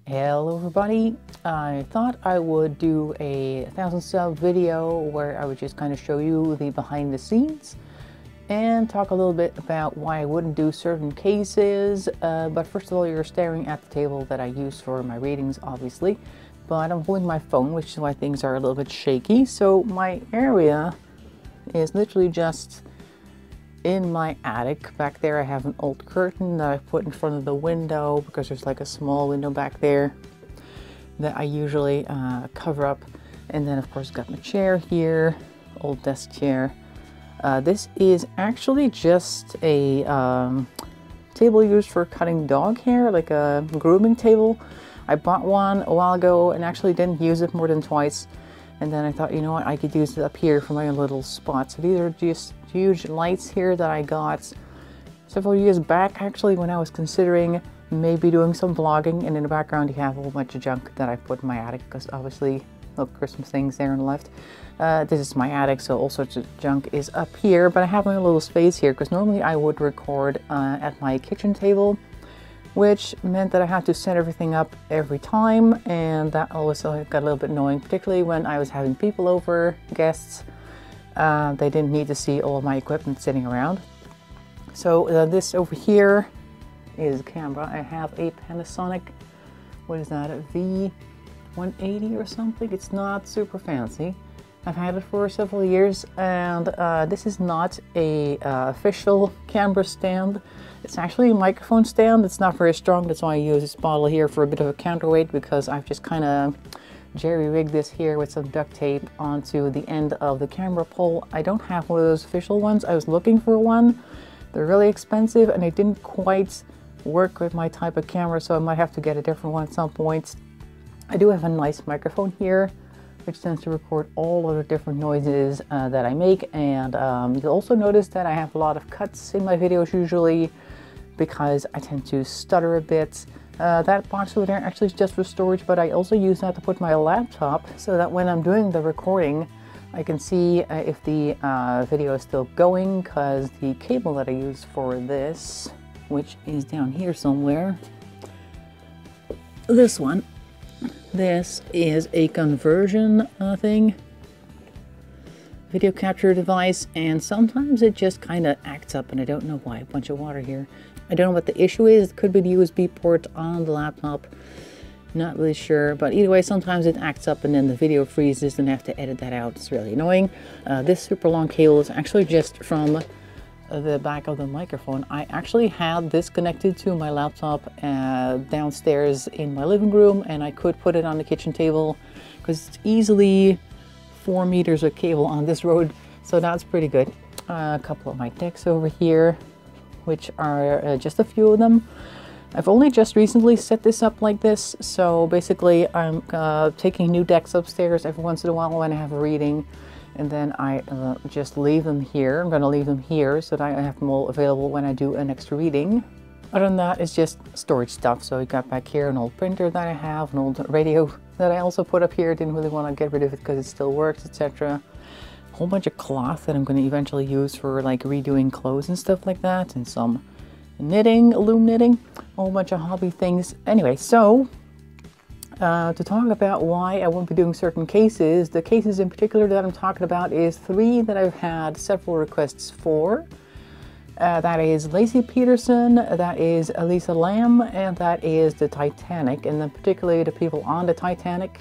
Hello everybody, I thought I would do a 1,000 sub video where I would just kind of show you the behind the scenes and talk a little bit about why I wouldn't do certain cases. But first of all, you're staring at the table that I use for my readings, obviously, but I'm holding my phone, which is why things are a little bit shaky. So my area is literally just in my attic. Back there I have an old curtain that I put in front of the window because there's like a small window back there that I usually cover up. And then of course got my chair here, old desk chair. This is actually just a table used for cutting dog hair, like a grooming table. I bought one a while ago and actually didn't use it more than twice. And then I thought, you know what, I could use it up here for my own little spot. So these are just huge lights here that I got several years back, actually, when I was considering maybe doing some vlogging. And in the background you have a whole bunch of junk that I put in my attic, because obviously, look, Christmas things there on the left. This is my attic, so all sorts of junk is up here. But I have my little space here, because normally I would record at my kitchen table, which meant that I had to set everything up every time, and that always got a little bit annoying, particularly when I was having people over, guests. They didn't need to see all of my equipment sitting around. So this over here is a camera. I have a Panasonic, what is that, a V180 or something? It's not super fancy. I've had it for several years, and this is not a official camera stand. It's actually a microphone stand. It's not very strong. That's why I use this bottle here for a bit of a counterweight, because I've just kind of jerry-rigged this here with some duct tape onto the end of the camera pole. I don't have one of those official ones. I was looking for one. They're really expensive, and they didn't quite work with my type of camera, so I might have to get a different one at some point. I do have a nice microphone here, which tends to record all of the different noises that I make. And you'll also notice that I have a lot of cuts in my videos usually, because I tend to stutter a bit. That box over there actually is just for storage, but I also use that to put my laptop so that when I'm doing the recording, I can see if the video is still going, because the cable that I use for this, which is down here somewhere, this one, this is a conversion thing, video capture device, and sometimes it just kind of acts up, and I don't know why. A bunch of water here. I don't know what the issue is. It could be the USB port on the laptop. Not really sure, but either way, sometimes it acts up and then the video freezes and I have to edit that out. It's really annoying. This super long cable is actually just from the back of the microphone. I actually had this connected to my laptop downstairs in my living room, and I could put it on the kitchen table because it's easily 4 meters of cable on this road, so that's pretty good. A couple of my decks over here, which are just a few of them. I've only just recently set this up like this, so basically I'm taking new decks upstairs every once in a while when I have a reading, and then I just leave them here. I'm going to leave them here so that I have them all available when I do an extra reading. Other than that, it's just storage stuff. So I got back here an old printer that I have, an old radio that I also put up here. Didn't really want to get rid of it because it still works, etc. A whole bunch of cloth that I'm going to eventually use for like redoing clothes and stuff like that, and some knitting, loom knitting, a whole bunch of hobby things. Anyway, so to talk about why I won't be doing certain cases, the cases in particular that I'm talking about is 3 that I've had several requests for. That is Laci Peterson, that is Elisa Lam, and that is the Titanic, and then particularly the people on the Titanic.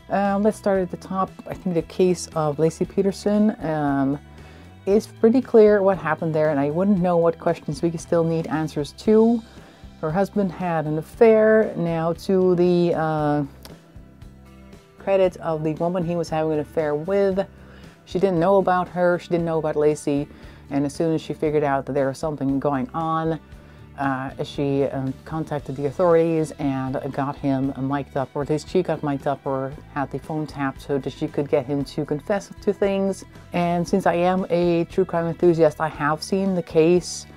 Let's start at the top. I think the case of Laci Peterson is pretty clear what happened there, and I wouldn't know what questions we still need answers to. Her husband had an affair. Now, to the credit of the woman he was having an affair with, she didn't know about her, she didn't know about Laci, and as soon as she figured out that there was something going on, she contacted the authorities and got him mic'd up, or at least she got mic'd up or had the phone tapped so that she could get him to confess to things. And since I am a true crime enthusiast, I have seen the case,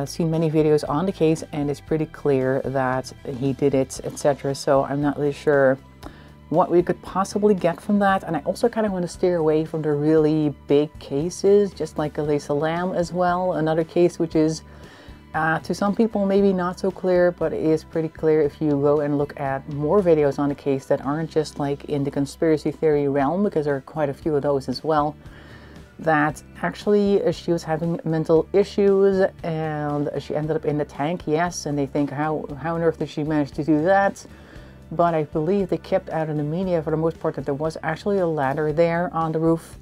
seen many videos on the case, and it's pretty clear that he did it, etc. So I'm not really sure what we could possibly get from that. And I also kind of want to steer away from the really big cases, just like Elisa Lam as well. Another case which is To some people, maybe not so clear, but it is pretty clear if you go and look at more videos on the case that aren't just like in the conspiracy theory realm, because there are quite a few of those as well, that actually she was having mental issues and she ended up in the tank, yes, and they think how on earth did she manage to do that? But I believe they kept out in the media for the most part that there was actually a ladder there on the roof,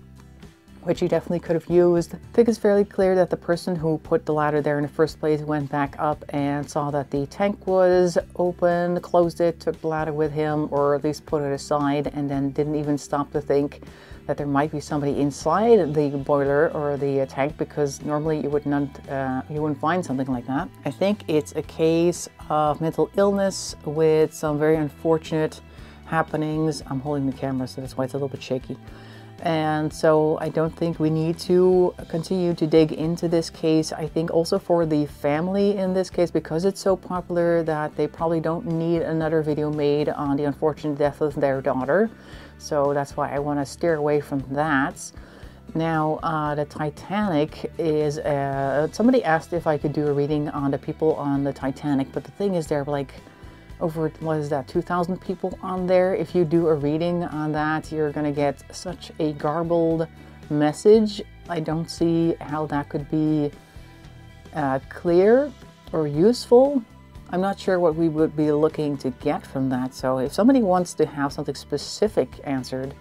which you definitely could have used. I think it's fairly clear that the person who put the ladder there in the first place went back up and saw that the tank was open, closed it, took the ladder with him, or at least put it aside, and then didn't even stop to think that there might be somebody inside the boiler or the tank, because normally you wouldn't find something like that. I think it's a case of mental illness with some very unfortunate happenings. I'm holding the camera, so that's why it's a little bit shaky. And so I don't think we need to continue to dig into this case. I think also for the family in this case, because it's so popular, that they probably don't need another video made on the unfortunate death of their daughter. So that's why I want to steer away from that. Now, the Titanic is, somebody asked if I could do a reading on the people on the Titanic, but the thing is, there are like over, what is that, 2,000 people on there. If you do a reading on that, you're going to get such a garbled message. I don't see how that could be clear or useful. I'm not sure what we would be looking to get from that. So if somebody wants to have something specific answered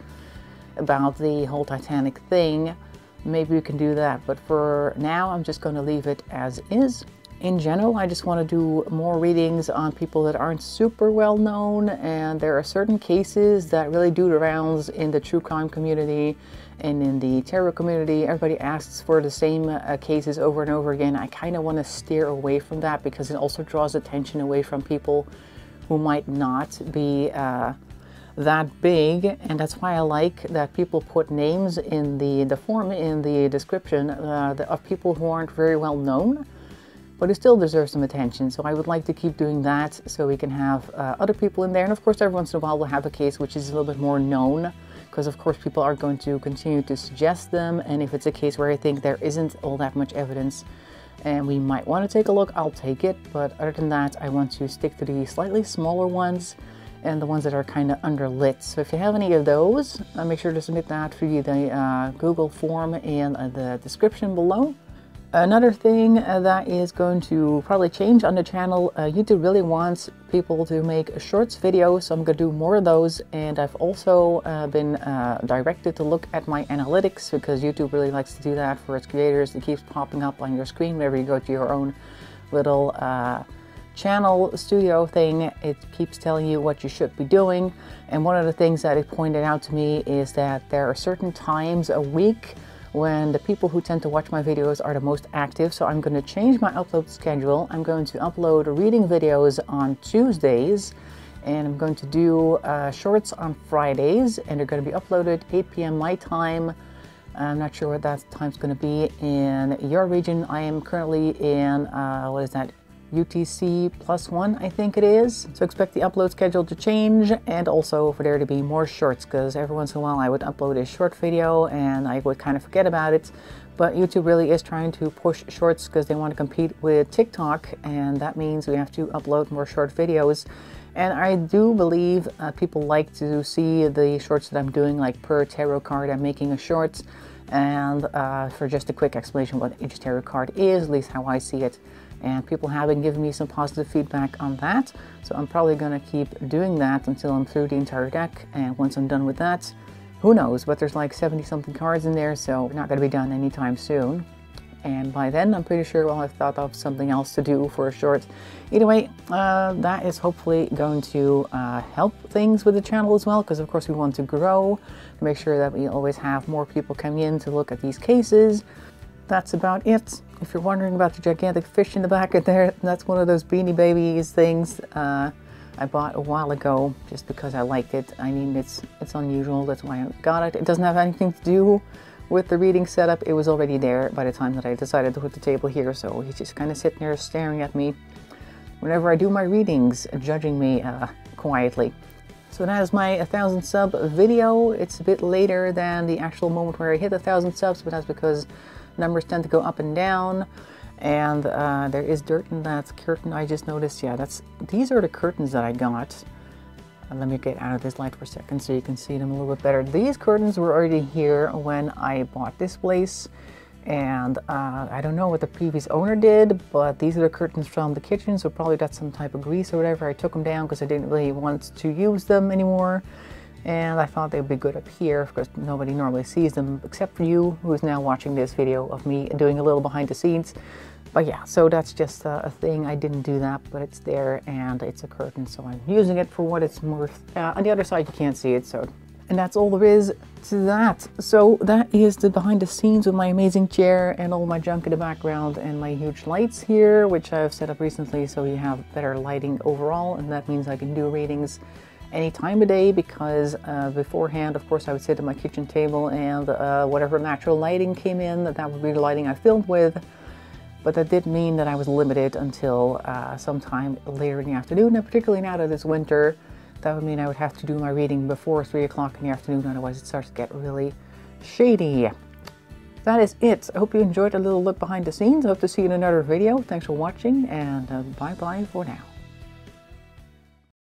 about the whole Titanic thing, maybe we can do that. But for now, I'm just going to leave it as is. In general, I just want to do more readings on people that aren't super well known, and there are certain cases that really do the rounds in the true crime community and in the tarot community. Everybody asks for the same cases over and over again. I kind of want to steer away from that because it also draws attention away from people who might not be that big, and that's why I like that people put names in the form, in the description of people who aren't very well known, but who still deserve some attention. So I would like to keep doing that so we can have other people in there. And of course, every once in a while we'll have a case which is a little bit more known, because of course people are going to continue to suggest them. And if it's a case where I think there isn't all that much evidence and we might want to take a look, I'll take it. But other than that, I want to stick to the slightly smaller ones and the ones that are kind of underlit. So if you have any of those, make sure to submit that through the Google form in the description below. Another thing that is going to probably change on the channel, YouTube really wants people to make shorts videos, so I'm going to do more of those. And I've also been directed to look at my analytics, because YouTube really likes to do that for its creators. It keeps popping up on your screen whenever you go to your own little channel studio thing. It keeps telling you what you should be doing. And one of the things that it pointed out to me is that there are certain times a week when the people who tend to watch my videos are the most active. So I'm going to change my upload schedule. I'm going to upload reading videos on Tuesdays, and I'm going to do shorts on Fridays, and they're going to be uploaded 8 p.m. my time. I'm not sure what that time's going to be in your region. I am currently in, what is that, UTC +1, I think it is. So expect the upload schedule to change, and also for there to be more shorts, because every once in a while I would upload a short video and I would kind of forget about it. But YouTube really is trying to push shorts because they want to compete with TikTok, and that means we have to upload more short videos. And I do believe people like to see the shorts that I'm doing, like per tarot card I'm making a short. And for just a quick explanation what each tarot card is, at least how I see it. And people have been giving me some positive feedback on that. So I'm probably going to keep doing that until I'm through the entire deck. And once I'm done with that, who knows? But there's like 70 something cards in there, so we're not going to be done anytime soon. And by then, I'm pretty sure I'll have thought of something else to do for a short. Either way, that is hopefully going to help things with the channel as well, because of course we want to grow, to make sure that we always have more people coming in to look at these cases. That's about it. If you're wondering about the gigantic fish in the back of there, that's one of those Beanie Babies things I bought a while ago just because I liked it. I mean, it's unusual, that's why I got it. It doesn't have anything to do with the reading setup. It was already there by the time that I decided to put the table here, so he's just kind of sitting there staring at me whenever I do my readings, judging me quietly. So that is my 1,000 sub video. It's a bit later than the actual moment where I hit 1,000 subs, but that's because numbers tend to go up and down. And there is dirt in that curtain. I just noticed, yeah, these are the curtains that I got. Let me get out of this light for a second so you can see them a little bit better. These curtains were already here when I bought this place. And I don't know what the previous owner did, but these are the curtains from the kitchen, so probably got some type of grease or whatever. I took them down because I didn't really want to use them anymore. And I thought they'd be good up here because nobody normally sees them except for you, who is now watching this video of me doing a little behind the scenes. But yeah, so that's just a thing. I didn't do that, but it's there and it's a curtain, so I'm using it for what it's worth. On the other side, you can't see it, so. And that's all there is to that. So that is the behind the scenes with my amazing chair and all my junk in the background and my huge lights here, which I've set up recently so you have better lighting overall. And that means I can do readings any time of day because beforehand, of course, I would sit at my kitchen table and whatever natural lighting came in, that would be the lighting I filmed with. But that did mean that I was limited until sometime later in the afternoon, and particularly now that it's winter, that would mean I would have to do my reading before 3 o'clock in the afternoon, otherwise it starts to get really shady. That is it. I hope you enjoyed a little look behind the scenes. I hope to see you in another video. Thanks for watching, and bye-bye for now.